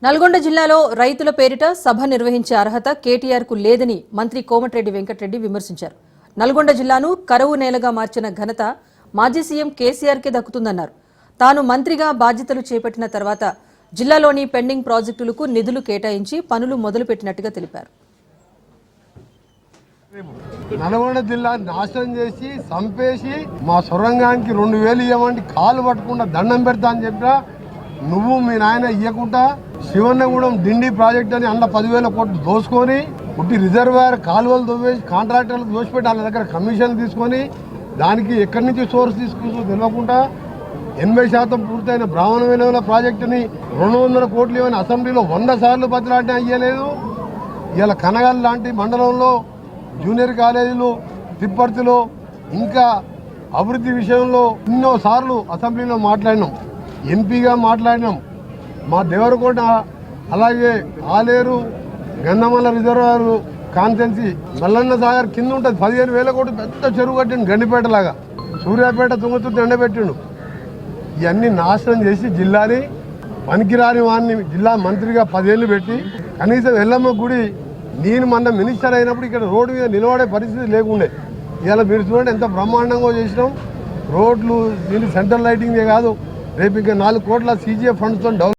నల్గొండ జిల్లాలో రైతుల పేరిట సభ నిర్వహించే అర్హత కేటీఆర్ కు లేదని మంత్రి కోమటిరెడ్డి వెంకటరెడ్డి విమర్శించారు. నల్గొండ జిల్లాను కరువు నేలగా మార్చిన ఘనత మాజీ సీఎం కేసీఆర్ కే దక్కుతుందన్నారు. తాను మంత్రిగా బాధ్యతలు చేపట్టిన తర్వాత జిల్లాలోని పెండింగ్ ప్రాజెక్టులకు నిధులు కేటాయించి పనులు మొదలుపెట్టినట్టుగా తెలిపారు. నల్గొండ జిల్లా నాశనం చేసి సంపేసి మా సొరంగానికి 2000 ఇవ్వమంటే కాలు పట్టకుండా దండం పెడతా అని చెప్పినా నువ్వు మీ నాయన ఇవ్వకుండా శివన్నగూడెం డిండి ప్రాజెక్ట్ అని అందులో 10,000 కోట్లు దోసుకొని పుట్టి రిజర్వాయర్ కాలువలు దోవేసి కాంట్రాక్టర్లకు దోసిపెట్టి వాళ్ళ దగ్గర కమిషన్ తీసుకొని దానికి ఎక్కడి నుంచి సోర్స్ తీసుకుంటూ తెలియకుండా 80% పూర్తయిన బ్రాహ్మణ వెలువల ప్రాజెక్టుని 200 కోట్లు ఇవ్వని అసెంబ్లీలో 100 సార్లు బదిలాంటి అయ్యలేదు. ఇలా కనగల్ లాంటి మండలంలో జూనియర్ కాలేజీలు తిప్పర్తిలో ఇంకా అభివృద్ధి విషయంలో ఎన్నోసార్లు అసెంబ్లీలో మాట్లాడినాం, ఎంపీగా మాట్లాడినాం. మా దేవరకోట అలాగే ఆలేరు గంధమల్ల రిజర్వాయర్ కాన్సెన్సీ మల్లన్న సాగర్ కింద ఉంటుంది 15,000 కోట్లు పెద్ద చెరువు కట్టిండు గండిపేటలాగా, సూర్యాపేట తుంగతుర్తి ఎండబెట్టిండు. ఇవన్నీ నాశనం చేసి జిల్లాని పనికిరాని వాడిని జిల్లా మంత్రిగా 10 ఏళ్ళు పెట్టి కనీసం ఎల్లమ్మ గుడి నేను మొన్న మినిస్టర్ అయినప్పుడు ఇక్కడ రోడ్డు మీద నిలబడే పరిస్థితి లేకుండే. ఇవాళ మీరు చూడండి ఎంత బ్రహ్మాండంగా చేసినాం. రోడ్లు దీన్ని సెంట్రల్ లైటింగ్ కాదు, రేపు ఇంకా 4 కోట్ల CGF ఫండ్స్తో డెవలప్